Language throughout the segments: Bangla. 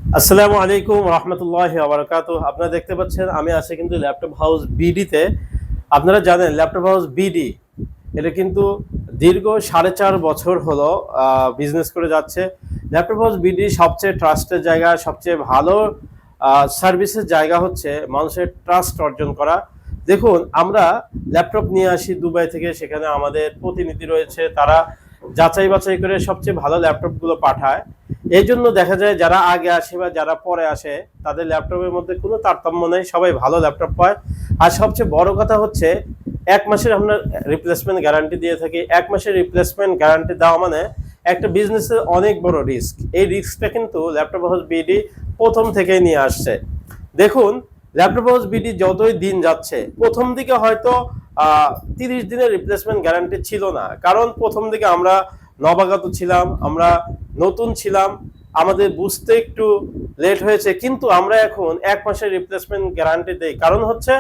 আসসালামু আলাইকুম রহমতুল্লাহি ওয়া বারাকাতুহু। আপনারা দেখতে পাচ্ছেন আমি আছি কিন্তু ল্যাপটপ হাউস বিডি-তে। আপনারা জানেন ল্যাপটপ হাউস বিডি এটা কিন্তু দীর্ঘ 4.5 বছর হলো বিজনেস করে যাচ্ছে। ল্যাপটপ হাউস বিডি সবচেয়ে ট্রাস্টের জায়গা, সবচেয়ে ভালো সার্ভিসের জায়গা হচ্ছে মানুষের ট্রাস্ট অর্জন করা। দেখুন, আমরা ল্যাপটপ নিয়ে আসি দুবাই থেকে, সেখানে আমাদের প্রতিনিধি রয়েছে, তারা যাচাই বাছাই করে সবচেয়ে ভালো ল্যাপটপগুলো পাঠায়। এই জন্য দেখা যায় যারা আগে আসে বা যারা পরে আসে তাদের ল্যাপটপের মধ্যে কোনো তারতম্য নেই, সবাই ভালো ল্যাপটপ পায়। আর সবচেয়ে বড় কথা হচ্ছে 1 মাসের আমরা রিপ্লেসমেন্ট গ্যারান্টি দিয়ে থাকি। 1 মাসের রিপ্লেসমেন্ট গ্যারান্টি দেওয়া মানে একটা বিজনেসের অনেক বড় রিস্ক। এই রিস্কটা কিন্তু ল্যাপটপ হাউস বিডি প্রথম থেকেই নিয়ে আসছে। দেখুন, ল্যাপটপ হাউস বিডি যতই দিন যাচ্ছে, প্রথম দিকে হয়তো 30 দিনের রিপ্লেসমেন্ট গ্যারান্টি ছিল না, কারণ প্রথম দিকে আমরা নবাগত ছিলাম, আমরা নতুন ছিলাম, আমাদের বুঝতে একটু লেট হয়েছে। কিন্তু আমরা এখন 1 মাসের রিপ্লেসমেন্ট গ্যারান্টি দেই, কারণ হচ্ছে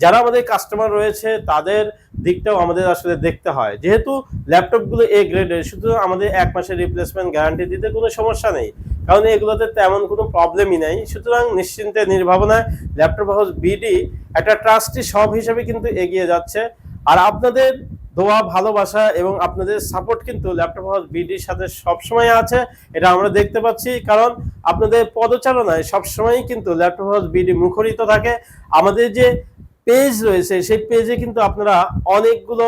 যারা আমাদের কাস্টমার রয়েছে তাদের দিকটাও আমাদের আসলে দেখতে হয়। যেহেতু ল্যাপটপগুলো এ গ্রেডের, সুতরাং আমাদের 1 মাসের রিপ্লেসমেন্ট গ্যারান্টি দিতে কোনো সমস্যা নেই, কারণ এগুলোতে তেমন কোনো প্রবলেমই নেই। সুতরাং নিশ্চিন্তে নির্ভাবনায় ল্যাপটপ হাউস বিডি একটা ট্রাস্টি শপ হিসেবে কিন্তু এগিয়ে যাচ্ছে। আর আপনাদের দোয়া, ভালোবাসা এবং আপনাদের সাপোর্ট কিন্তু ল্যাপটপ হাউস বিডির সাথে সবসময় আছে, এটা আমরা দেখতে পাচ্ছি। কারণ আপনাদের পদচারণায় সবসময়ই কিন্তু ল্যাপটপ হাউস বিডি মুখরিত থাকে। আমাদের যে পেজ রয়েছে সেই পেজে কিন্তু আপনারা অনেকগুলো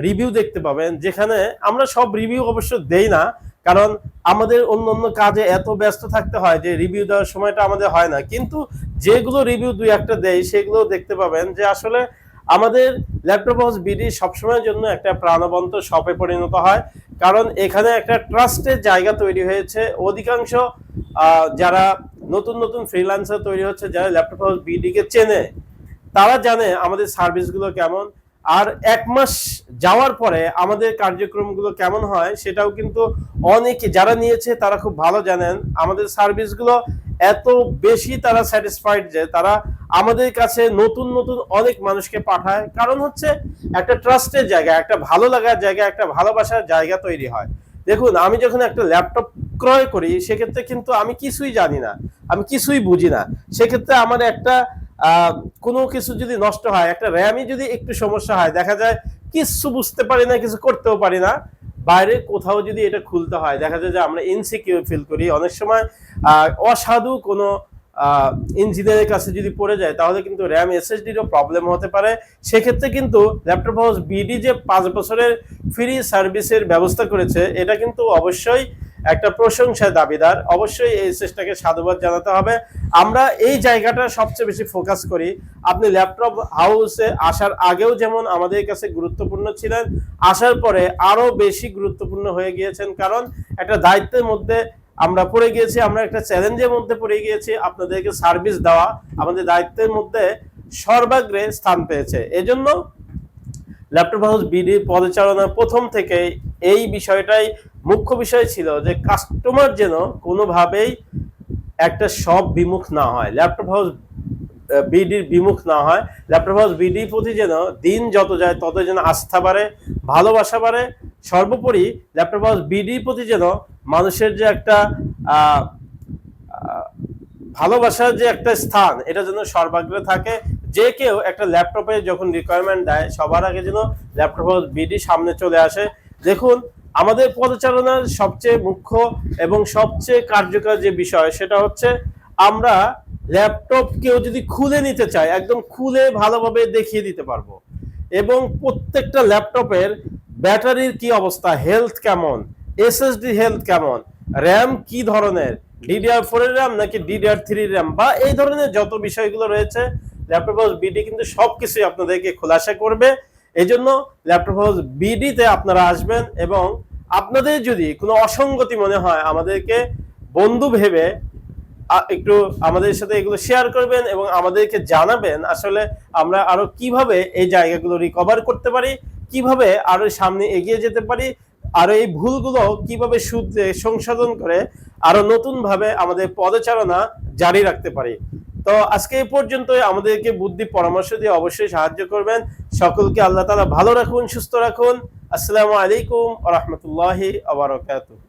রিভিউ দেখতে পাবেন, যেখানে আমরা সব রিভিউ অবশ্য দেই না, কারণ আমাদের অন্য অন্য কাজে এত ব্যস্ত থাকতে হয় যে রিভিউ দেওয়ার সময়টা আমাদের হয় না। কিন্তু যেগুলো রিভিউ দুই একটা দেয় সেগুলো দেখতে পাবেন যে আসলে আমাদের ল্যাপটপ হাউস বিডি সবসময়ের জন্য একটা প্রাণবন্ত শপে পরিণত হয়, কারণ এখানে একটা ট্রাস্টের জায়গা তৈরি হয়েছে। অধিকাংশ যারা নতুন নতুন ফ্রিল্যান্সার তৈরি হচ্ছে, যারা ল্যাপটপ হাউস বিডি কে চেনে, তারা জানে আমাদের সার্ভিসগুলো কেমন। আর 1 মাস যাওয়ার পরে আমাদের কার্যক্রমগুলো কেমন হয় সেটাও কিন্তু অনেকে যারা নিয়েছে তারা খুব ভালো জানেন। আমাদের সার্ভিসগুলো এত বেশি তারা স্যাটিসফাইড যে তারা আমাদের কাছে নতুন নতুন অনেক মানুষকে পাঠায়, কারণ হচ্ছে একটা ট্রাস্টের জায়গা, একটা ভালো লাগার জায়গা, একটা ভালোবাসার জায়গা তৈরি হয়। দেখুন, আমি যখন একটা ল্যাপটপ ক্রয় করি সেক্ষেত্রে কিন্তু আমি কিছুই জানি না, আমি কিছুই বুঝি না। সেক্ষেত্রে আমার একটা কোনো কিছু যদি নষ্ট হয়, একটা র্যামই যদি একটু সমস্যা হয়, দেখা যায় কিছু বুঝতে পারি না, কিছু করতেও পারি না। বাইরে কোথাও যদি এটা খুলতে হয়, দেখা যায় যে আমরা ইনসিকিউর ফিল করি। অনেক সময় অসাধু কোনো ইঞ্জিনিয়ারের কাছে যদি পড়ে যায় তাহলে কিন্তু র্যাম এসএসডিরও প্রবলেম হতে পারে। সেক্ষেত্রে কিন্তু ল্যাপটপ হাউস বিডি যে 5 বছরের ফ্রি সার্ভিসের ব্যবস্থা করেছে, এটা কিন্তু অবশ্যই একটা প্রশংসার দাবিদার। অবশ্যই এই চেষ্টাকে সাধুবাদ জানাতে হবে। আমরা এই জায়গাটা সবচেয়ে বেশি ফোকাস করি। আপনি ল্যাপটপ হাউসে আসার আগেও যেমন আমাদের কাছে গুরুত্বপূর্ণ ছিলেন, আসার পরে আরো বেশি গুরুত্বপূর্ণ হয়ে গিয়েছেন, কারণ একটা দায়িত্বের মধ্যে আমরা পড়ে গিয়েছি, আমরা একটা চ্যালেঞ্জের মধ্যে পড়ে গিয়েছি। আপনাদেরকে সার্ভিস দেওয়া আমাদের দায়িত্বের মধ্যে সর্বাগ্রে স্থান পেয়েছে। এজন্য ল্যাপটপ হাউস বিডি পদচারণার প্রথম থেকে এই বিষয়টাই মুখ্য বিষয় ছিল যে কাস্টমার যেন কোনোভাবেই একটা শপ বিমুখ না হয়, ল্যাপটপ হাউস বিডির বিমুখ না হয়। ল্যাপটপ হাউস বিডির প্রতি যেন দিন যত যায় তত যেন আস্থা বাড়ে, ভালোবাসা বাড়ে। সর্বোপরি ল্যাপটপ হাউস বিডির প্রতি যেন মানুষের যে একটা ভালোবাসার যে একটা স্থান, এটা যেন সর্বাগ্রে থাকে। যে কেউ একটা ল্যাপটপে যখন রিকোয়ারমেন্ট দেয় সবার আগে যেন ল্যাপটপ হাউস বিডি সামনে চলে আসে। দেখুন, আমাদের পদচারণার সবচেয়ে মুখ্য এবং সবচেয়ে কার্যকর যে বিষয় সেটা হচ্ছে আমরা ল্যাপটপ কেউ যদি খুলে নিতে চায় একদম খুলে ভালোভাবে দেখিয়ে দিতে পারবো, এবং প্রত্যেকটা ল্যাপটপের ব্যাটারির কি অবস্থা, হেলথ কেমন, এসএসডি হেলথ কেমন, র্যাম কি ধরনের, DDR4 এর র্যাম নাকি DDR3 র্যাম, বা এই ধরনের যত বিষয়গুলো রয়েছে ল্যাপটপ হাউস বিডি কিন্তু সবকিছুই আপনাদেরকে খোলাসা করবে। এই জন্য ল্যাপটপ হাউস বিডিতে আপনারা আসবেন, এবং আপনাদের যদি কোনো অসঙ্গতি মনে হয় আমাদেরকে বন্ধু ভেবে একটু আমাদের সাথে এগুলো শেয়ার করবেন এবং আমাদেরকে জানাবেন আসলে আমরা আরো কিভাবে এই জায়গাগুলো রিকভার করতে পারি, কিভাবে আরো সামনে এগিয়ে যেতে পারি, আর এই ভুলগুলো কিভাবে শুধরে সংশোধন করে আরো নতুন ভাবে আমাদের পদচারণা জারি রাখতে পারি। তো আজকে এই পর্যন্তই। আমাদেরকে বুদ্ধি পরামর্শ দিয়ে অবশ্যই সাহায্য করবেন। সকলকে আল্লাহ তাআলা ভালো রাখুন, সুস্থ রাখুন। আসসালামু আলাইকুম ওয়া রাহমাতুল্লাহি ওয়া বারাকাতুহু।